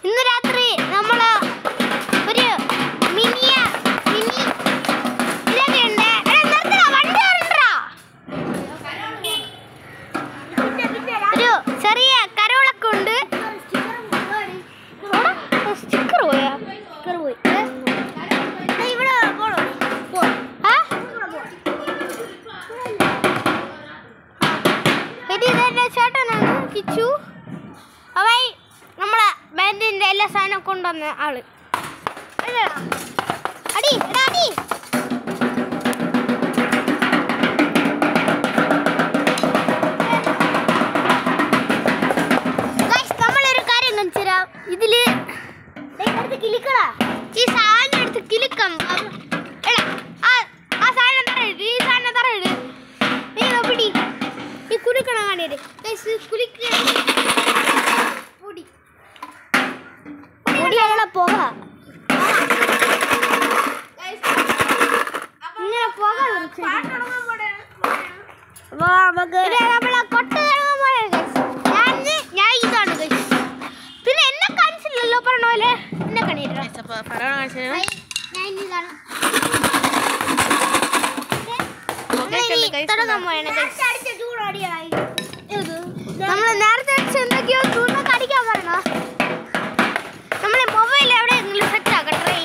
ഇന്ന് രാത്രി നമ്മൾ ഒരു മിനി ഇതൊക്കെ ഉണ്ട്. ഒരു ചെറിയ കരോളൊക്കെ ഉണ്ട്. സ്റ്റിക്കർ പോയാ പോയി. ചേട്ടനാണ് കിച്ചു. അവൻ നമ്മളെ ബാൻഡിന്റെ എല്ലാ സാധനവും കൊണ്ടുവന്ന ആള്. അടി അടി നമ്മളൊരു കാര്യം കാണിച്ചുതരാം. ഇതില് ഈ സാധനം എടുത്ത് കിലുക്കാം. ആ സാധനം തറയിട്, ഈ സാധനം തറയിട്. നീ പിടി ഈ കുലുക്കണം കാണിയത്. പൊടിയുള്ള പുക ഇങ്ങനെ പുക നമ്മളെ കൊട്ട ഞാൻ ഇതാണ്. പിന്നെ എന്നെ കാണിച്ചില്ലല്ലോ പറഞ്ഞ പോലെ. എന്നെ കണിയിട്ടാണ് നമ്മള് നേരത്തെ എന്തൊക്കെയോ ചൂടൊക്കെ അടിക്കാൻ പറയണോ. നമ്മളെ മൊബൈൽ എവിടെയെങ്കിലും സെറ്റ് ആക്കട്ടെ.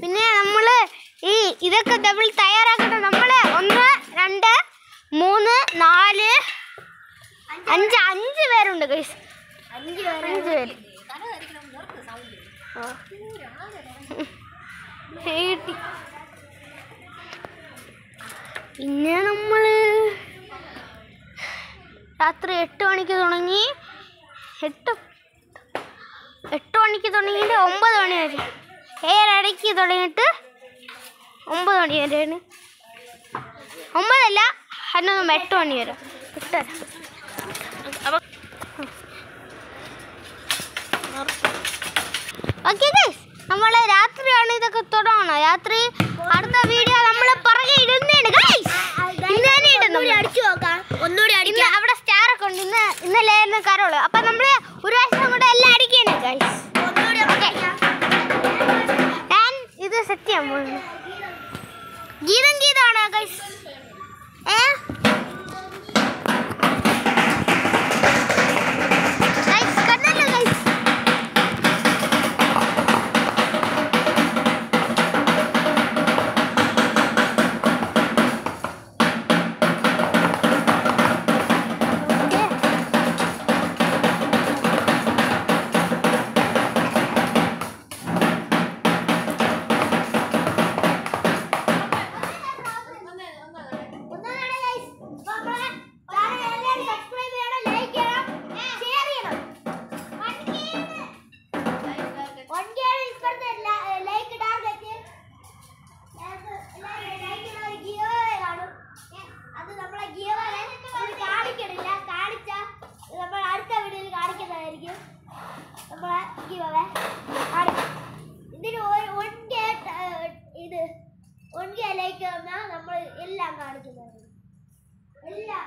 പിന്നെ നമ്മള് ഈ ഇതൊക്കെ ഡബിൾ തയ്യാറാക്കട്ടെ. നമ്മള് 1 2 3 4 5 പേരുണ്ട് ഗൈസ്. 5 പേര്. പിന്നെ നമ്മള് രാത്രി 8 മണിക്ക് തുടങ്ങി. 8 മണിക്ക് തുടങ്ങിയിട്ട് 9 മണി വരെ. 7:30 തുടങ്ങിയിട്ട് 9 മണി വരെയാണ്. 9 അല്ല 8 മണി വരെ. 8:30. ഓക്കെ ഗൈസ്, നമ്മൾ രാത്രിയാണ് ഇതൊക്കെ തുടങ്ങണം. രാത്രി അടുത്ത വീഡിയോ നമ്മൾ പുറകെ ഇടുന്നതാണ് ഗൈസ്. ഇന്ന് അവിടെ സ്റ്റാർ ഒക്കെ ഉണ്ട്. ഇന്നലെ കരോള്. അപ്പൊ നമ്മള് ഒരു പ്രാവശ്യം കൂടെ എല്ലാം അടിക്കാണ് ഗൈസ്. ഞാൻ ഇത് സെറ്റ് ചെയ്യാൻ പോകുന്നു. ഗീതമാണ് ഗൈസ്. ഇതിന് ഇത് 1K ലൈക്ക് വന്നാൽ നമ്മൾ എല്ലാം കാണിക്കുന്നത് എല്ലാം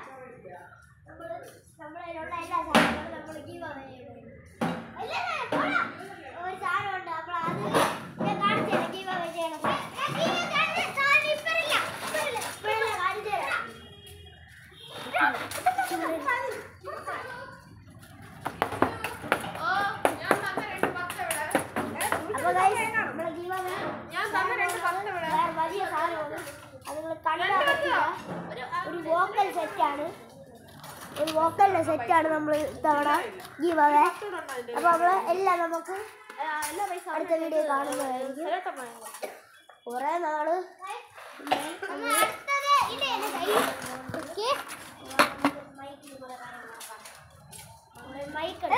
നമ്മളിലുള്ള എല്ലാ സാധനങ്ങളും നമ്മൾ ഗീവ് അവേ ചെയ്യുന്നത് ഒരു സാധനമുണ്ട് അപ്പോൾ അത് ഞാൻ കാണിച്ചു തരാം ഗീവ് അവേ ചെയ്യണം വലിയ സാധനമാണ് അത് നിങ്ങൾ കണ്ടാൽ പറ്റില്ല ഒരു വോക്കൽ സെറ്റാണ് ഒരു വോക്കലിൻ്റെ സെറ്റാണ് നമ്മൾ ഇത്തവണ ഗീവ് അവേ അപ്പോൾ നമ്മൾ എല്ലാം നമുക്ക് അടുത്ത വീഡിയോ കാണുന്നതായിരിക്കും കുറേ നാള് മൈക്ക്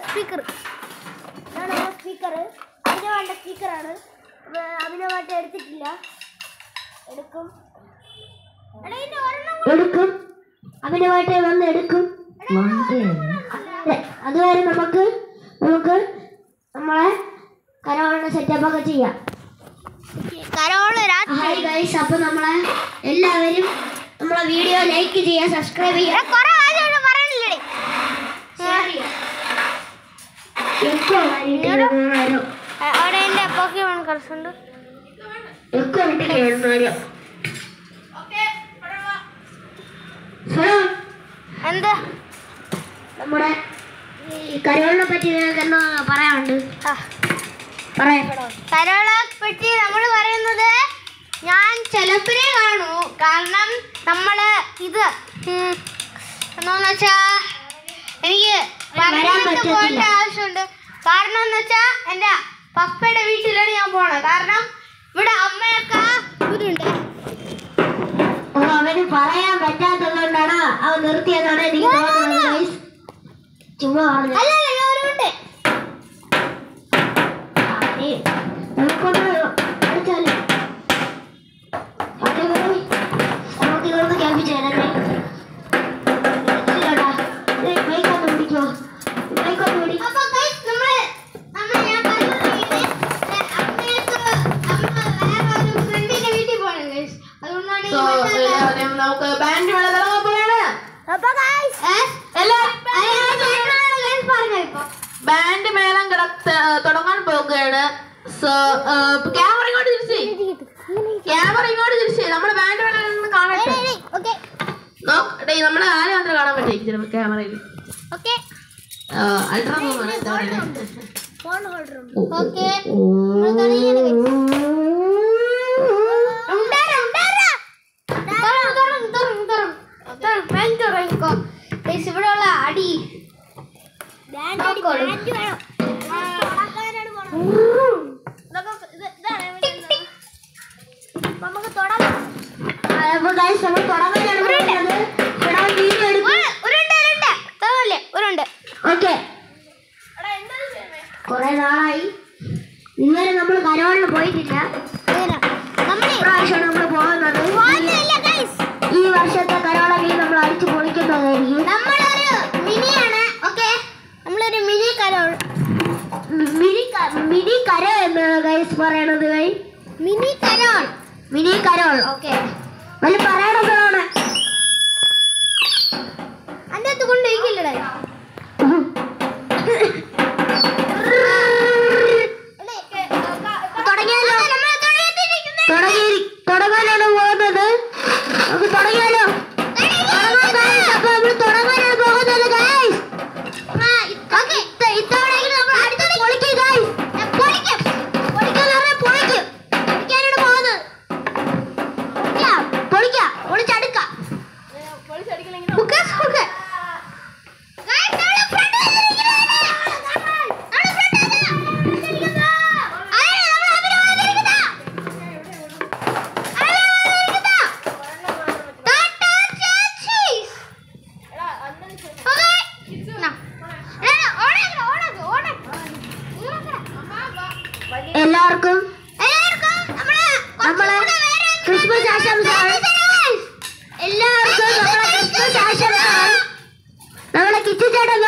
സ്പീക്കർ ഇതാണ് സ്പീക്കർ അഭിനവാന്റെ സ്പീക്കറാണ് അഭിനവായിട്ട് എടുത്തിട്ടില്ല എടുക്കും അഭിനവായിട്ട് വന്ന് എടുക്കും അതുവരെ നമുക്ക് നമ്മളെ കരോളിന്റെ സെറ്റപ്പ് ഒക്കെ ചെയ്യാം അപ്പൊ നമ്മളെ എല്ലാവരും നമ്മളെ വീഡിയോ ലൈക്ക് ചെയ്യുക സബ്സ്ക്രൈബ് ചെയ്യുക അവിടെ എൻ്റെ പോക്കിമോൺ കളിച്ചുണ്ട് എന്താ നമ്മുടെ ഈ കരോളിനെ പറ്റി എന്താ പറയാനുണ്ട് കരോളെ പറ്റി നമ്മൾ പറയുന്നത് ഞാൻ ചിലപ്പോഴേ കാണൂ കാരണം നമ്മള് ഇത് എന്താന്ന് വെച്ചാ എനിക്ക് പോകേണ്ട ആവശ്യമുണ്ട് കാരണം എന്ന് വെച്ചാൽ എൻ്റെ പപ്പയുടെ വീട്ടിലാണ് ഞാൻ പോണത് കാരണം ഇവിടെ അമ്മയൊക്കെ ഇതുണ്ട് അവന് പറയാൻ പറ്റാത്തതുകൊണ്ടാണ് അവൻ നിർത്തിയതാണ് എനിക്ക് തോന്നുന്നത് ചുമ്മാ നമുക്കൊന്ന് അടിച്ചാലോ നമുക്ക് ഇതൊന്ന് കേൾപ്പിച്ചു തരാം ബൈക്കൊന്ന് പിടിക്കോ ബൈക്കൊന്ന് പിടിക്കും നമുക്ക് ബാൻഡ് തുടങ്ങാൻ പോവാണ് ബാൻഡ് മേളം തുടങ്ങാൻ പോവുകയാണ് ക്യാമറ ഇങ്ങോട്ട് തിരിച്ച് നമ്മുടെ ബാൻഡ് മേളം കാണട്ടെ നമ്മളെ ആരും മാത്രം കാണാൻ പറ്റേ ചിലപ്പോൾ ക്യാമറയിൽ അൾട്രാ ഫോൺ ഇവിടെയുള്ള അടി നമുക്ക് തുടങ്ങാം കൊറേ നാളായി ഇതുവരെ നമ്മൾ കരോളിന് പോയിട്ടില്ല ഇപ്രാവശ്യമാണ് നമ്മൾ പോകുന്നത് ഈ വർഷത്തെ കരോളി നമ്മൾ അടിച്ചു പൊളിക്കുന്നതായിരിക്കും നമ്മളൊരു മിനിയാണ് ഓക്കെ നമ്മളൊരു മിനി കരോൾ മിനി കരോൾ എന്നാണ് ഗൈസ് പറയണത് മിനി കരോൾ ഓക്കെ വലിയ പറയണതാണ് അതിനകത്ത് കൊണ്ടുപോയിക്കില്ലടേ തുടങ്ങാനാണ് പോകുന്നത് നമുക്ക് തുടങ്ങിയാലോ അപ്പൊ നമ്മൾ തുടങ്ങാനാണ് പോകുന്നത് ഇത്തവണ നമ്മൾ അടുത്തത് പൊളിക്കും പൊളിക്കാനാണ് പോകുന്നത് പൊളിച്ചടുക്കാം എല്ലാവർക്കും നമ്മളെ ക്രിസ്മസ് ആശംസകൾ. എല്ലാവർക്കും നമ്മളെ ക്രിസ്മസ് ആശംസകൾ. നമ്മളെ കിച്ചു ചേട്ടൻ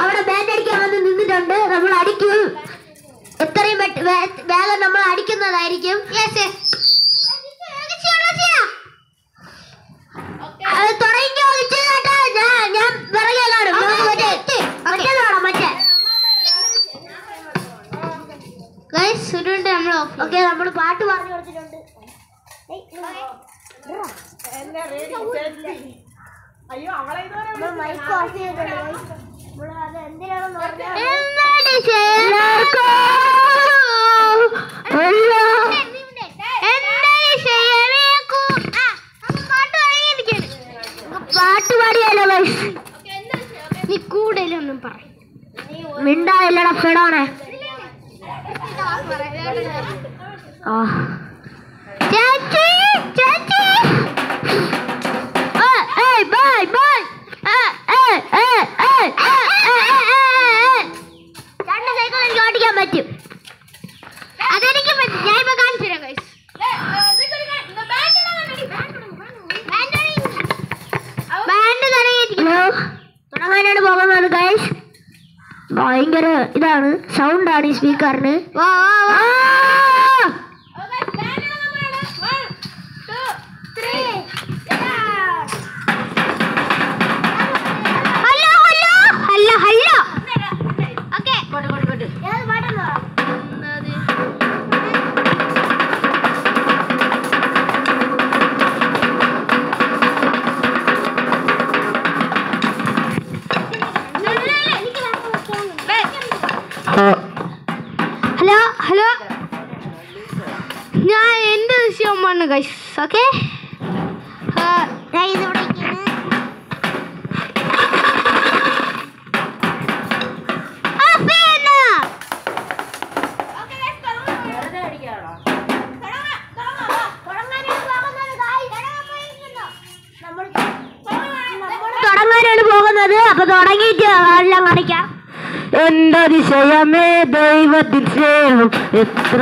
അവിടെ ബാൻഡ് അടിക്കാൻ വന്ന് നിന്നിട്ടുണ്ട്. നമ്മൾ അടിക്കും, എത്രയും വേഗം നമ്മൾ അടിക്കുന്നതായിരിക്കും. തുടങ്ങിക്കോ ചേട്ടാ, ഞാൻ പിറകെ കാണും. നമ്മൾ പാട്ട് പറഞ്ഞു കൊടുത്തിട്ടുണ്ട്. പാട്ട് പാടിയല്ലോ നീ കൂടുതലൊന്നും പറയും മിണ്ടായില്ലടാ ഫെഡോണെ. ചേച്ചി ചേച്ചി ബൈ ബൈ. രണ്ട് സൈക്കിൾ എനിക്ക് ഓടിക്കാൻ പറ്റും. അതെനിക്ക് പറ്റും. ഞാൻ ഇപ്പൊ കാണിച്ചു തരാം ഗൈസ്. ബാൻഡ് തുടങ്ങാനാണ് പോകുന്നത് ഗൈസ്. ഭയങ്കര ഇതാണ്, സൗണ്ടാണ് ഈ സ്പീക്കറിന്. ഹലോ ഹലോ, ഞാൻ എൻ്റെ വിഷയം പറഞ്ഞു ഗൈസ്. ഓക്കെ, ഞാൻ ഇതിവിടെ തുടങ്ങാനാണ് പോകുന്നത്. അപ്പൊ തുടങ്ങിയിട്ട് എല്ലാം കാണിക്കാം. എന്തതിശയമേ ദൈവത്തിൻ സ്നേഹം എത്ര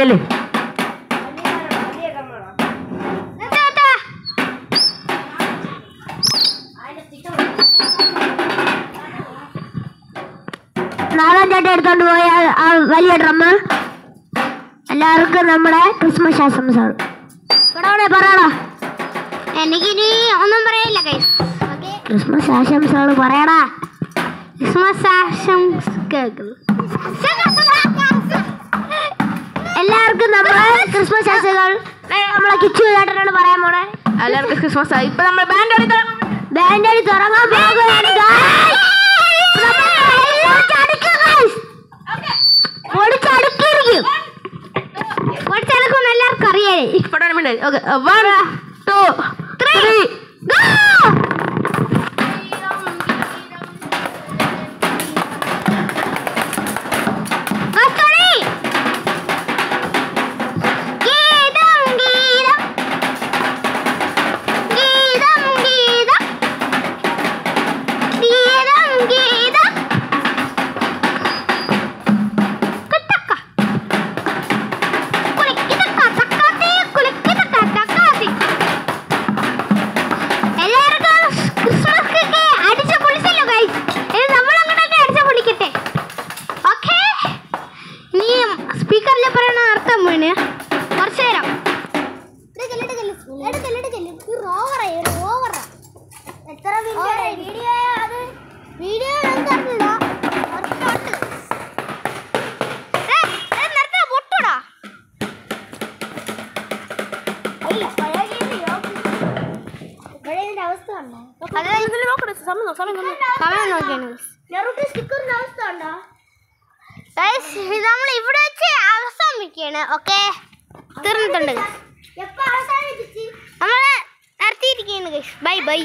അല്ലേ. നാലാം ചേട്ടൻ എടുത്തോണ്ട് പോയ ആ വലിയ ഡ്രമ്മ്. എല്ലാവർക്കും നമ്മുടെ ക്രിസ്മസ് ആശംസകൾ. പറയടാ. എനിക്കിനി ഒന്നും പറയില്ല ഗൈസ്. ക്രിസ്മസ് ആശംസകൾ പറയടാ. ക്രിസ്മസ് ആശംസകൾ എല്ലാവർക്കും നമ്മുടെ ക്രിസ്മസ് ആശംസകൾ. നമ്മളെ കിച്ചു ചേട്ടനാണ് പറയാൻ പോണേ. എല്ലാവർക്കും ക്രിസ്മസ് ആയി. ഇപ്പൊ നമ്മൾ ബാൻഡ് അടി തുടങ്ങാൻ പോകുകയാണ്. എല്ലാവർക്കും അറിയാം. 1 2 3 നമ്മൾ ഇവിടെ വെച്ച് അവസാനിപ്പിക്കുകയാണ്. ഓക്കെ, തീർന്നിട്ടുണ്ട്. നമ്മൾ നിർത്തിയിരിക്കുകയാണ്. Bye bye.